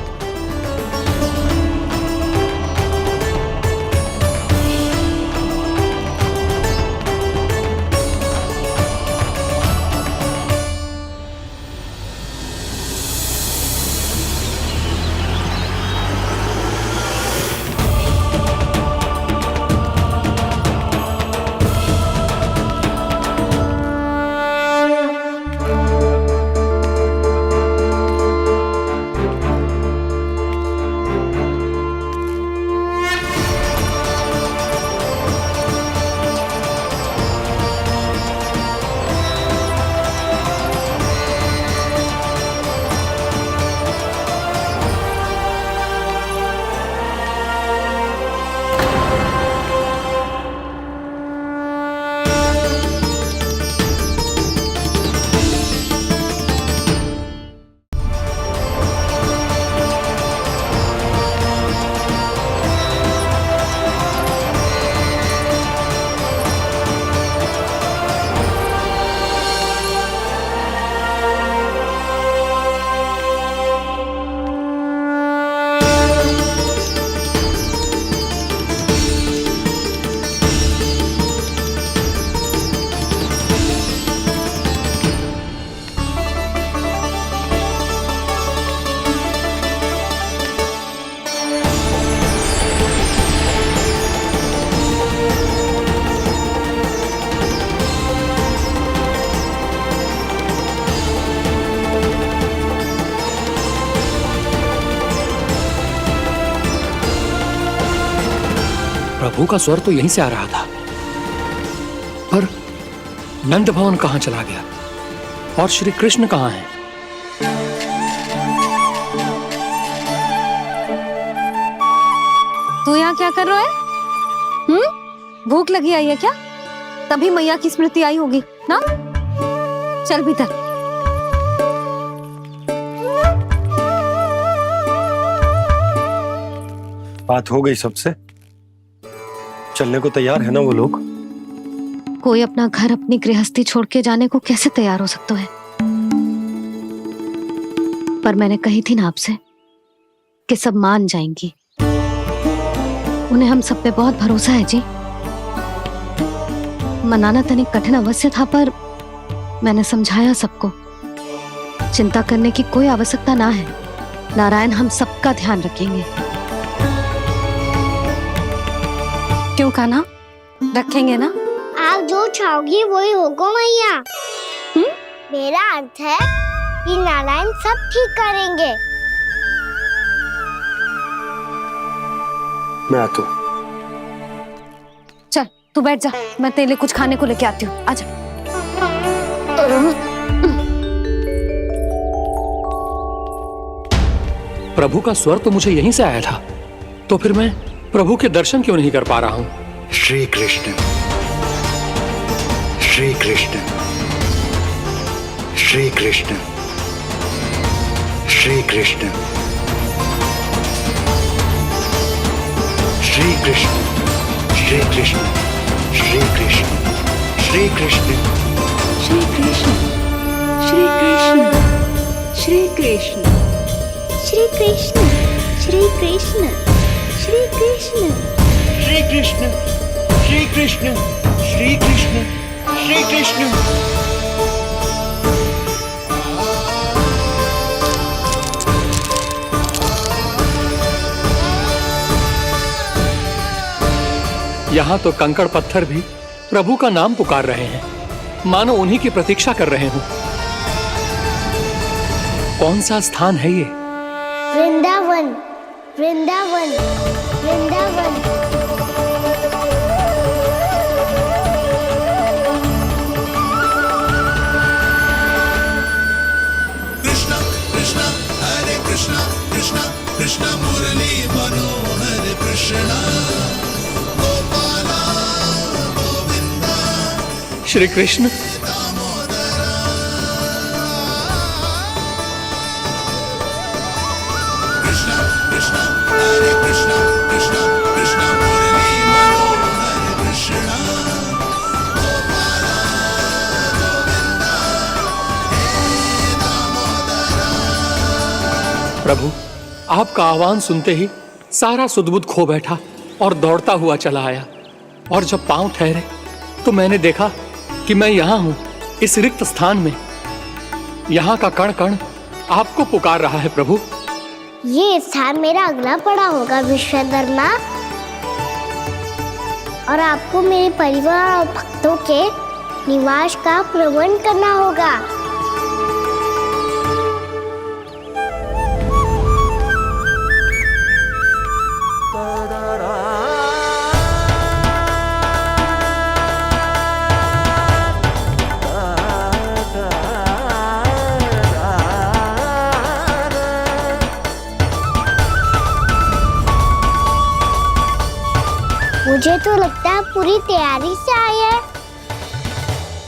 प्रभु का स्वर तो यहीं से आ रहा था, पर नंद भवन कहां चला गया और श्री कृष्ण कहां हैं? तू यहाँ क्या कर रहा है? भूख लगी आई है क्या? तभी मैया की स्मृति आई होगी ना? चल भीतर। बात हो गई सबसे? चलने को तैयार है ना वो लोग? कोई अपना घर अपनी गृहस्थी छोड़ के जाने को कैसे तैयार हो सकता है? पर मैंने कही थी ना आपसे कि सब मान जाएंगी। उन्हें हम सब पे बहुत भरोसा है जी। मनाना तनिक कठिन अवश्य था, पर मैंने समझाया सबको। चिंता करने की कोई आवश्यकता ना है। नारायण हम सबका ध्यान रखेंगे। क्यों कान्हा, रखेंगे ना? आप जो चाहोगी वही होगा मैया। मेरा अर्थ है कि नारायण सब ठीक करेंगे। मैं आता हूं। चल तू बैठ जा, मैं तेरे लिए कुछ खाने को लेके आती हूँ। आजा। प्रभु का स्वर तो मुझे यहीं से आया था, तो फिर मैं प्रभु के दर्शन क्यों नहीं कर पा रहा हूँ? श्री कृष्ण, श्री कृष्ण, श्री कृष्ण, श्री कृष्ण, श्री कृष्ण, श्री कृष्ण, श्री कृष्ण, श्री कृष्ण, श्री कृष्ण, श्री कृष्ण, श्री कृष्ण, श्री कृष्ण, श्री कृष्ण, श्री कृष्ण, श्री कृष्ण, श्री कृष्ण, श्री कृष्ण, श्री कृष्ण। यहाँ तो कंकड़ पत्थर भी प्रभु का नाम पुकार रहे हैं, मानो उन्हीं की प्रतीक्षा कर रहे हों। कौन सा स्थान है ये? वृंदावन, वृंदावन, वृंदावन। कृष्णा कृष्णा हरे कृष्णा, कृष्णा कृष्णा मुरली मनोहर कृष्णा, गोपाला गोविंदा श्री कृष्ण। कृष्णा कृष्णा हरे कृष्णा, कृष्णा कृष्णा मुरली मनोहर कृष्णा, गोपाला गोविंदा हे दामोदरा। प्रभु, आपका आह्वान सुनते ही सारा सुध-बुध खो बैठा और दौड़ता हुआ चला आया। और जब पांव ठहरे तो मैंने देखा कि मैं यहाँ हूँ, इस रिक्त स्थान में। यहाँ का कण कण आपको पुकार रहा है प्रभु। ये स्थान मेरा अगला पड़ा होगा विश्वकर्मा, और आपको मेरे परिवार और भक्तों के निवास का प्रबंध करना होगा। मुझे तो लगता है पूरी तैयारी से आए हैं।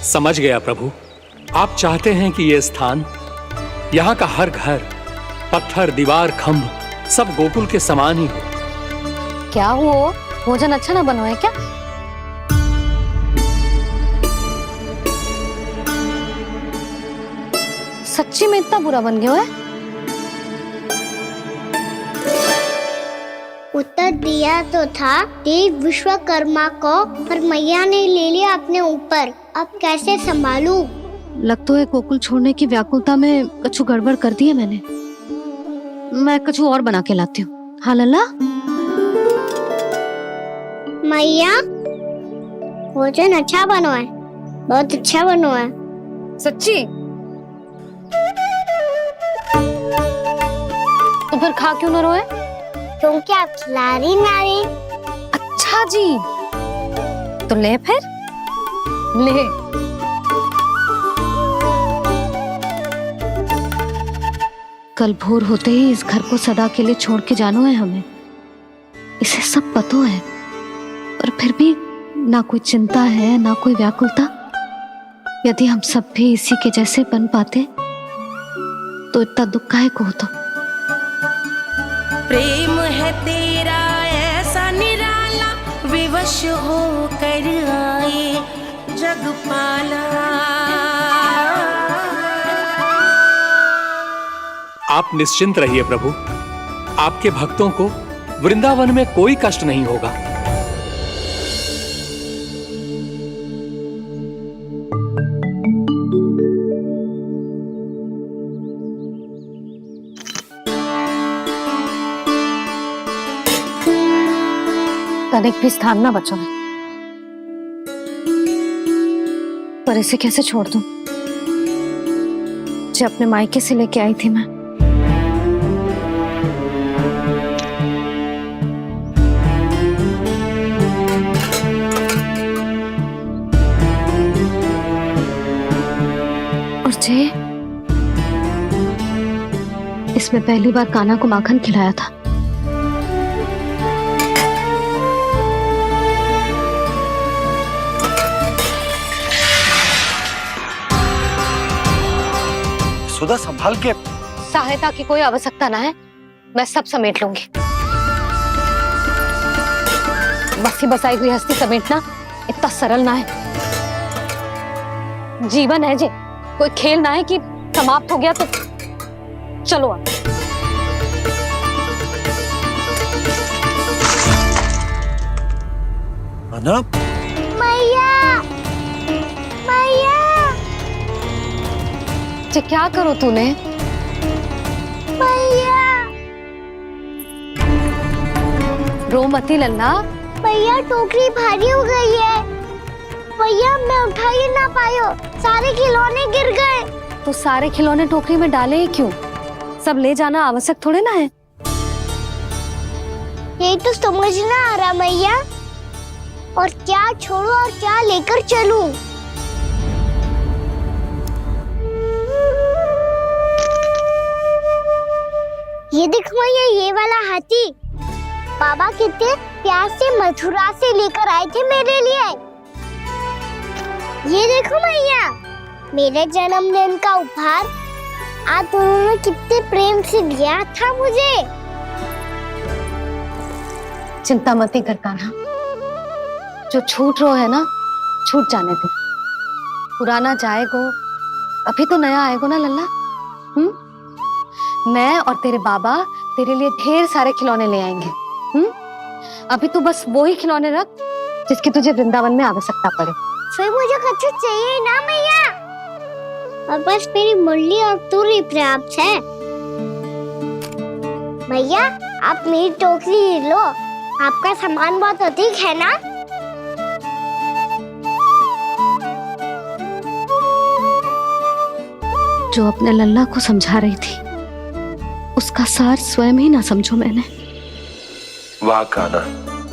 समझ गया प्रभु, आप चाहते हैं कि ये स्थान, यहाँ का हर घर, पत्थर, दीवार, खंभ सब गोकुल के समान ही हो। क्या हुआ? भोजन अच्छा ना बना है क्या? सच्ची में इतना बुरा बन गया है? उत्तर दिया तो था देव विश्वकर्मा को, पर मैया ने ले लिया अपने ऊपर। अब कैसे संभालूं? लगता है गोकुल छोड़ने की व्याकुलता में कछु गड़बड़ कर दी है मैंने। मैं कछु और बना के लाती हूँ। हाँ लल्ला? मैया, भोजन अच्छा बनो है, बहुत अच्छा बनो है। सच्ची? तो फिर खा क्यों न रोए? क्योंकि आप खिला रही ना रही। अच्छा अच्छा जी, तो ले फिर ले। कल भोर होते ही इस घर को सदा के लिए छोड़ के जाना है हमें, इसे सब पता है, पर फिर भी ना कोई चिंता है ना कोई व्याकुलता। यदि हम सब भी इसी के जैसे बन पाते तो इतना दुख काहे को होता। प्रेम है तेरा ऐसा निराला, विवश हो कर आए जग पाला। आप निश्चिंत रहिए प्रभु, आपके भक्तों को वृंदावन में कोई कष्ट नहीं होगा। तनिक भी स्थान ना बचो है, पर इसे कैसे छोड़ दूं जो अपने मायके से लेके आई थी मैं। और जे इसमें पहली बार कान्हा को माखन खिलाया था। सुधा संभाल के। सहायता की कोई आवश्यकता ना है, मैं सब समेट लूंगी। बसी बसाई हुई हस्ती समेटना इतना सरल ना है। जीवन है जी, कोई खेल ना है कि समाप्त हो गया तो चलो आप। अना मैया, मैया, जे क्या करो तूने? मैया, रो मती लल्ला। भैया टोकरी भारी हो गई है। भैया मैं उठा ही ना पायो, सारे खिलौने गिर गए। तो सारे खिलौने टोकरी में डाले ही क्यों? सब ले जाना आवश्यक थोड़े ना है। यही तो समझ ना आ रहा मैया, और क्या छोड़ू और क्या लेकर चलूं? ये देख मैया, ये वाला हाथी बाबा कितने प्यार से मथुरा से लेकर आए थे मेरे लिए। ये देखो मैया, मेरे जन्मदिन का उपहार आप दोनों ने कितने प्रेम से दिया था मुझे। चिंता मत कर कान्हा, जो छूट रो है ना छूट जाने दे। पुराना जाएगो, अभी तो नया आएगो ना लल्ला। मैं और तेरे बाबा तेरे लिए ढेर सारे खिलौने ले आएंगे। अभी तू बस वो ही खिलौने रख जिसकी तुझे वृंदावन में आवश्यकता पड़े। फिर मुझे कुछ चाहिए ना मैया, और बस मेरी मुरली और तूरी पर्याप्त है। भैया आप मेरी टोकरी लो, आपका सामान बहुत अधिक है ना। जो अपने लल्ला को समझा रही थी उसका सार स्वयं ही ना समझो मैंने। वाह कान्हा,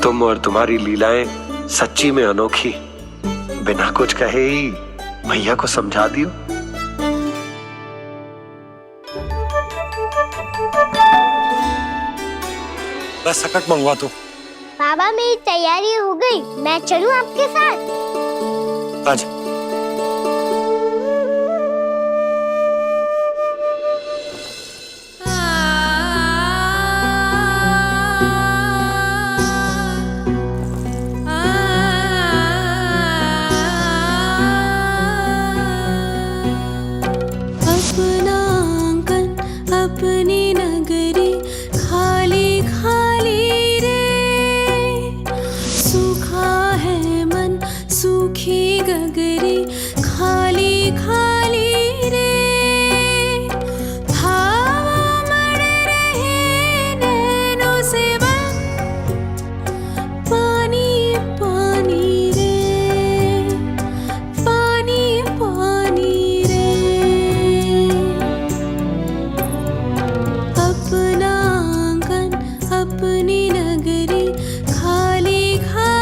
तुम और तुम्हारी लीलाएं सच्ची में अनोखी। बिना कुछ कहे ही भैया को समझा दियो। बस सकट मंगवा दो। बाबा मेरी तैयारी हो गई, मैं चलूं आपके साथ? आजा। अपना आंगन अपनी नगरी खाली खाली रे, सूखा है मन सूखी गगरी खाली खाली रे, हवा मर रहे नैनों से बन पानी पानी रे, पानी पानी रे। अपना आंगन अपनी नगरी खाली खाली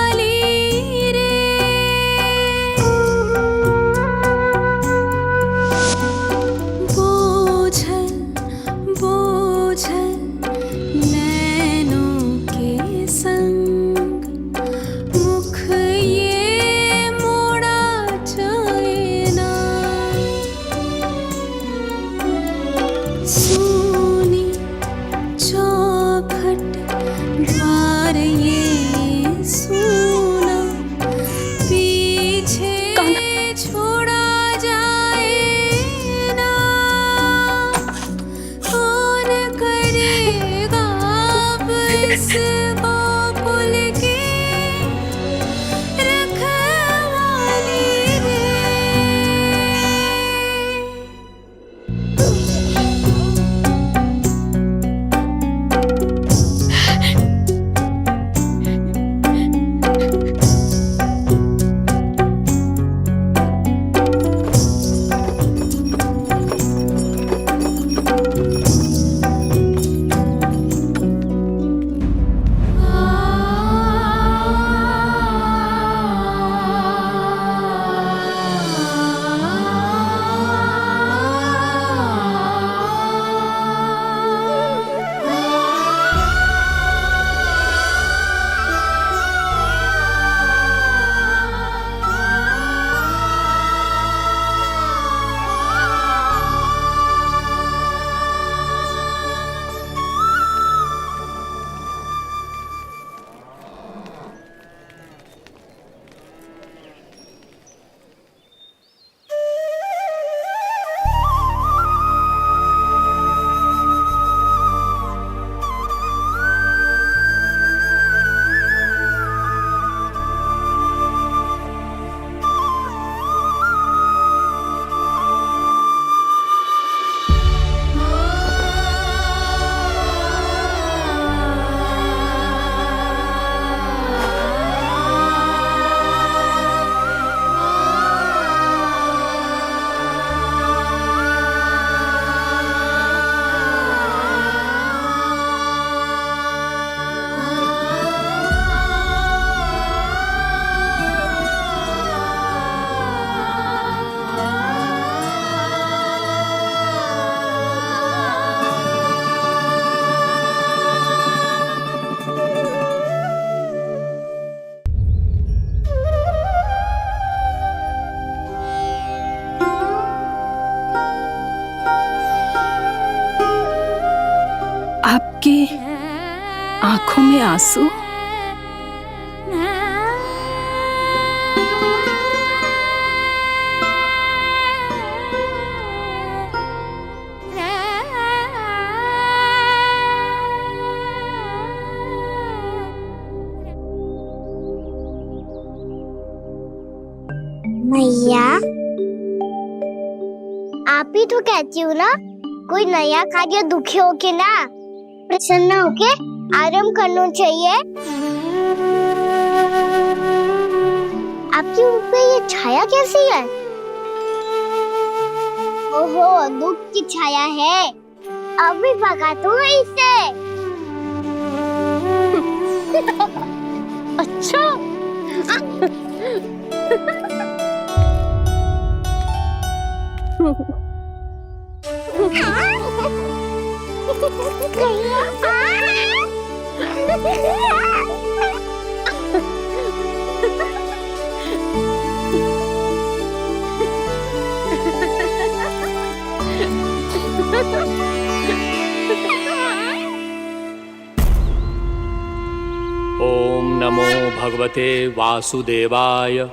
आपकी आंखों में आंसू? मैया, आप ही तो कहती हो ना, कोई नया कार्य दुखी होके ना प्रसन्न होके आराम करना चाहिए। आपकी मुख पे ये छाया कैसी है? ओहो, दुख की छाया है। अभी भगा दूं इसे। अच्छा। ओम नमो भगवते वासुदेवाय।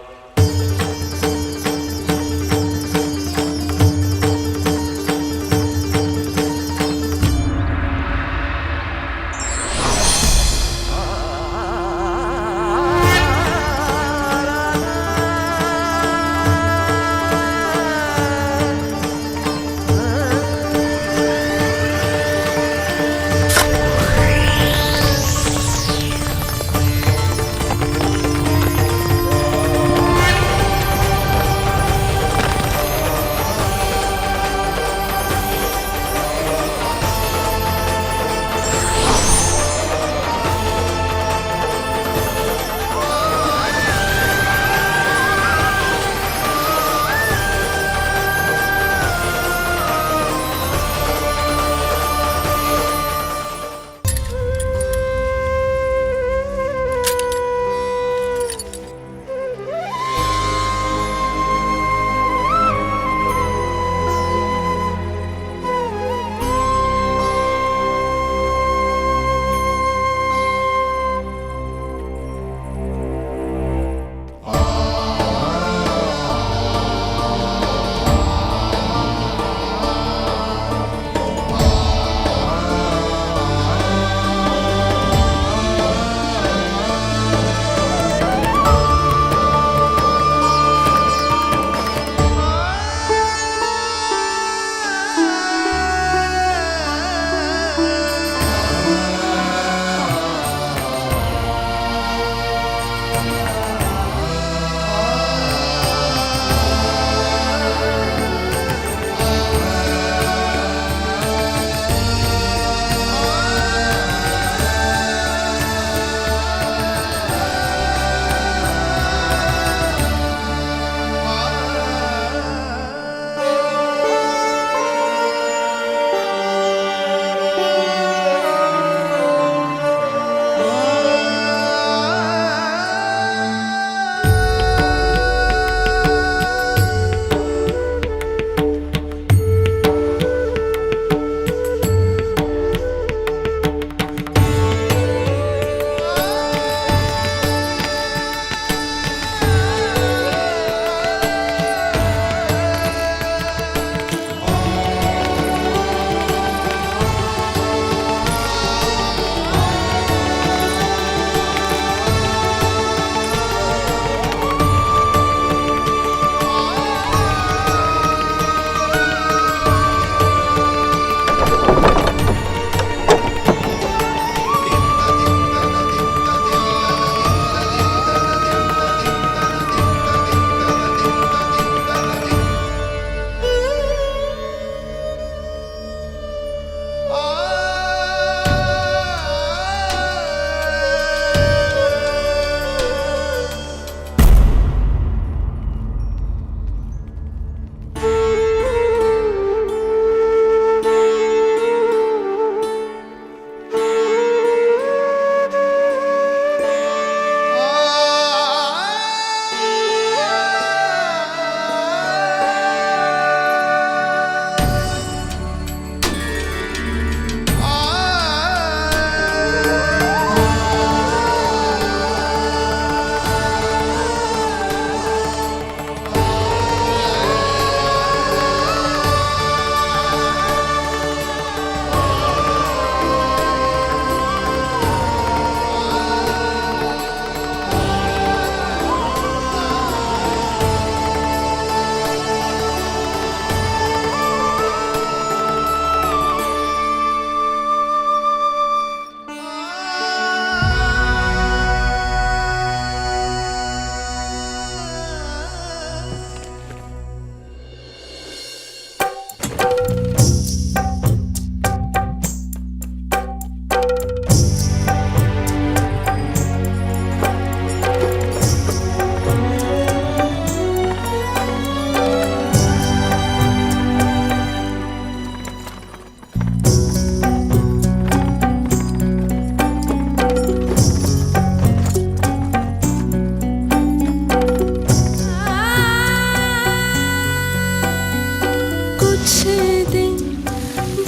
कुछ दिन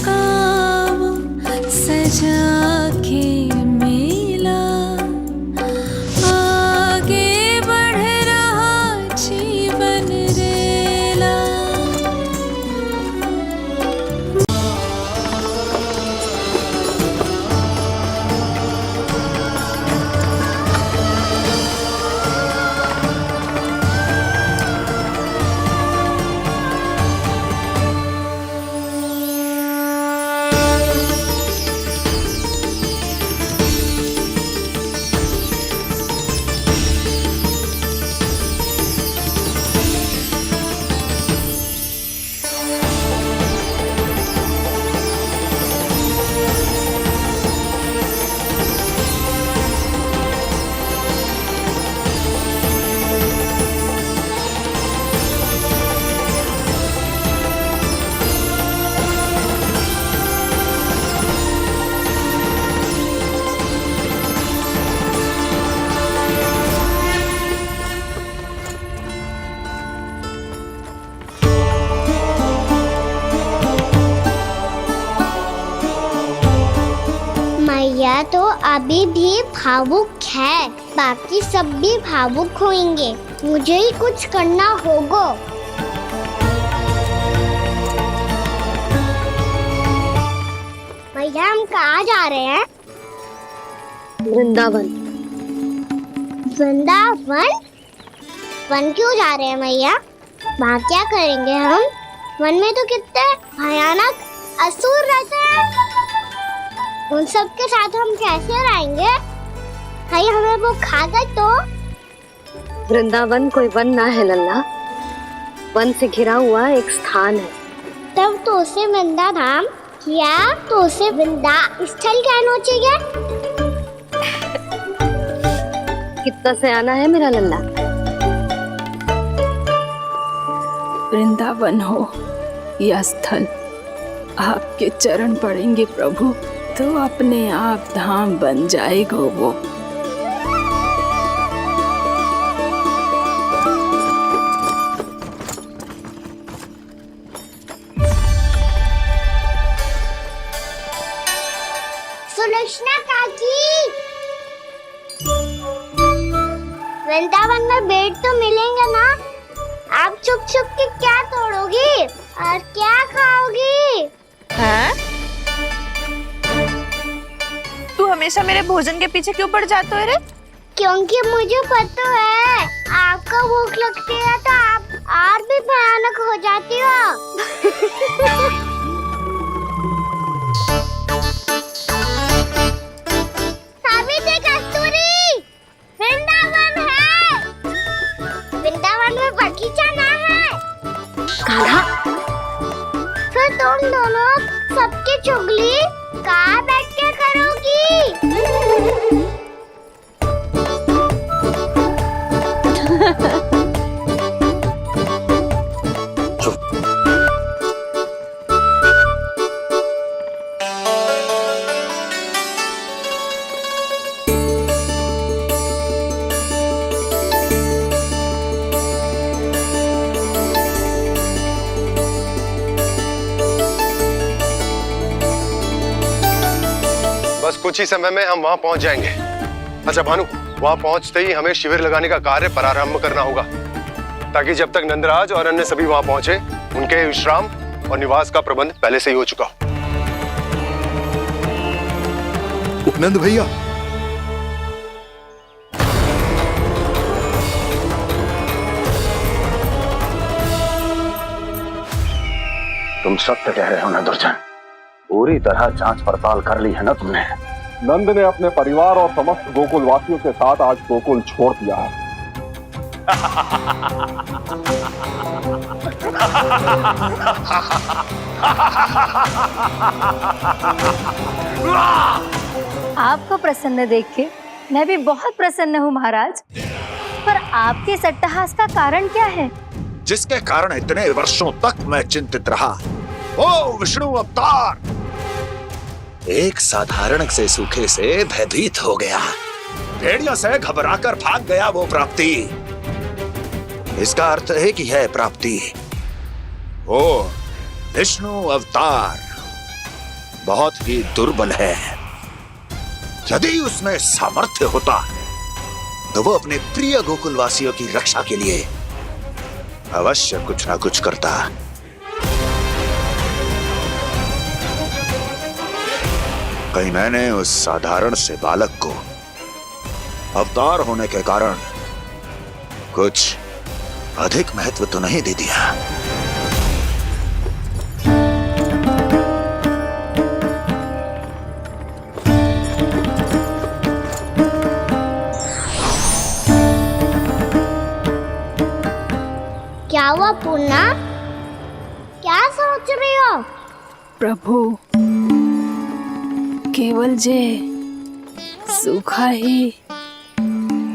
गाँव सजा के मेला आगे बढ़ रहा जीवन रेला। मैया तो अभी भी भावुक है, बाकी सब भी भावुक होंगे। मुझे ही कुछ करना होगा। भैया हम कहाँ जा रहे हैं? वृंदावन। वृंदावन? वन क्यों जा रहे हैं मैया? वहाँ क्या करेंगे हम? वन में तो कितने भयानक असुर रहते हैं। उन सब के साथ हम कैसे रहेंगे? कहीं हमें वो खा गए तो? वृंदावन कोई वन ना है लल्ला, वन से घिरा हुआ एक स्थान है। तब तो उसे वृंदा धाम या तो उसे वृंदा स्थल कहना चाहिए। कितना से आना है मेरा लल्ला। वृंदावन हो या स्थल, आपके चरण पड़ेंगे प्रभु तो अपने आप धाम बन जाएगा वो। सुलक्षणा काकी, वृंदावन में बेट तो मिलेंगे ना? आप छुप छुप के क्या तोड़ोगी और क्या खाओगी? हाँ? तू हमेशा मेरे भोजन के पीछे क्यों पड़ जाते हो रे? क्योंकि मुझे पता है आपको भूख लगती है तो आप और भी भयानक हो जाती हो। सावित्री, कस्तूरी, वृंदावन है। वृंदावन में बगीचा ना है। कान्हा, फिर तुम दोनों सबकी चुगली कहाँ बैठ के करोगी? बस कुछ ही समय में हम वहां पहुंच जाएंगे। अच्छा भानु, वहां पहुंचते ही हमें शिविर लगाने का कार्य प्रारंभ करना होगा, ताकि जब तक नंदराज और अन्य सभी वहां पहुंचे उनके विश्राम और निवास का प्रबंध पहले से ही हो चुका हो। उपनंद भैया, तुम सत्य कह रहे हो ना दुर्जन, पूरी तरह जांच पड़ताल कर ली है ना तुमने? नंद ने अपने परिवार और समस्त गोकुल वासियों के साथ आज गोकुल छोड़ दिया है। आपको प्रसन्न देख के मैं भी बहुत प्रसन्न हूँ महाराज, पर आपके इस अट्टहास का कारण क्या है? जिसके कारण इतने वर्षों तक मैं चिंतित रहा। ओ विष्णु अवतार! एक साधारण से सूखे से भयभीत हो गया, भेड़िया से घबराकर भाग गया वो प्राप्ति। इसका अर्थ है कि है प्राप्ति। ओ विष्णु अवतार बहुत ही दुर्बल है। यदि उसमें सामर्थ्य होता तो वो अपने प्रिय गोकुलवासियों की रक्षा के लिए अवश्य कुछ ना कुछ करता। कहीं मैंने उस साधारण से बालक को अवतार होने के कारण कुछ अधिक महत्व तो नहीं दे दिया। क्या हुआ पूर्णा? क्या सोच रही हो? प्रभु, केवल जे सूखा ही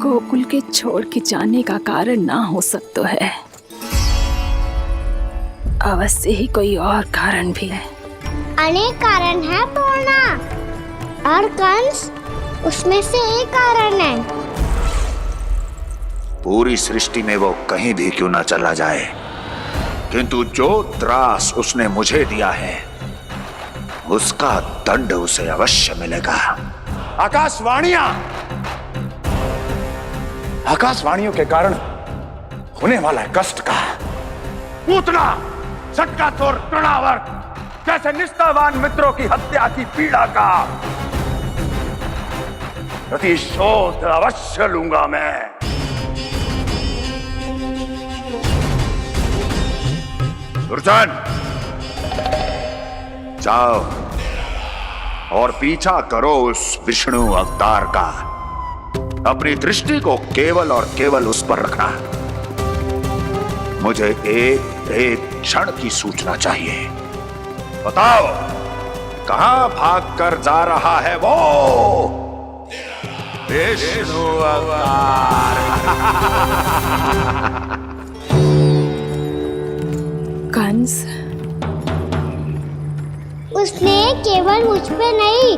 गोकुल के छोड़ के जाने का कारण ना हो सकता है, अवश्य ही कोई और कारण भी है। अनेक कारण है पूर्णा, और कंस उसमें से एक कारण है। पूरी सृष्टि में वो कहीं भी क्यों ना चला जाए, किंतु जो त्रास उसने मुझे दिया है उसका दंड उसे अवश्य मिलेगा। आकाशवाणियों के कारण होने वाला कष्ट का पूतना झटका तोड़ तृणावर्त जैसे निष्ठावान मित्रों की हत्या की पीड़ा का प्रतिशोध अवश्य लूंगा मैं। दुर्जन, जाओ और पीछा करो उस विष्णु अवतार का। अपनी दृष्टि को केवल और केवल उस पर रखना। मुझे एक क्षण की सूचना चाहिए। बताओ, कहां भागकर जा रहा है वो विष्णु अवतार? कंस, उसने केवल मुझ पे नहीं,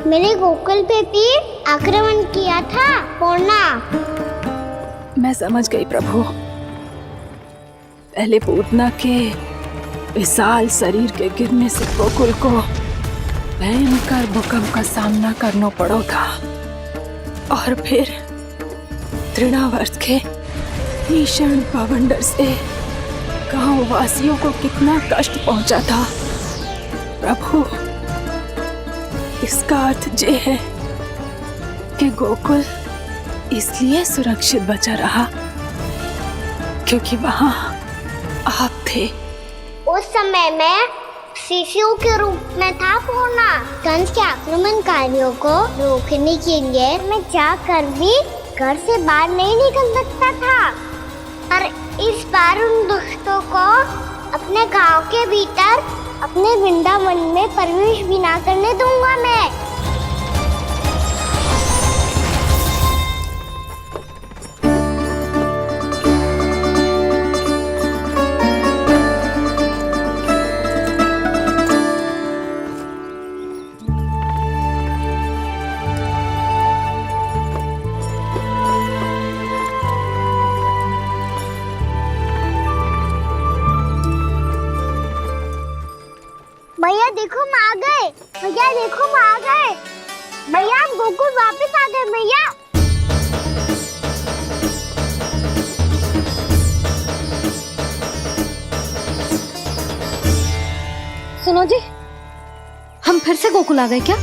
मेरे गोकुल पे भी आक्रमण किया था पूर्णा। मैं समझ गई प्रभु। पहले पूतना के विशाल शरीर के गिरने से गोकुल को भयंकर भूकंप का सामना करना पड़ा था, और फिर तृणावर्त के भीषण पावंडर से गांव वासियों को कितना कष्ट पहुंचा था। प्रभु, इसका अर्थ ये है कि गोकुल इसलिए सुरक्षित बचा रहा क्योंकि वहां आप थे। उस समय मैं शिशु के रूप में था पूर्णा। कंस के आक्रमणकारियों को रोकने के लिए मैं जाकर भी घर से बाहर नहीं निकल सकता था, और इस बार उन दुष्टों को अपने गांव के भीतर अपने वृंदावन में प्रवेश भी ना करने दूंगा मैं। भैया देखो हम आ गए, भैया देखो हम आ गए, भैया हम गोकुल वापस आ गए भैया। सुनो जी, हम फिर से गोकुल आ गए क्या?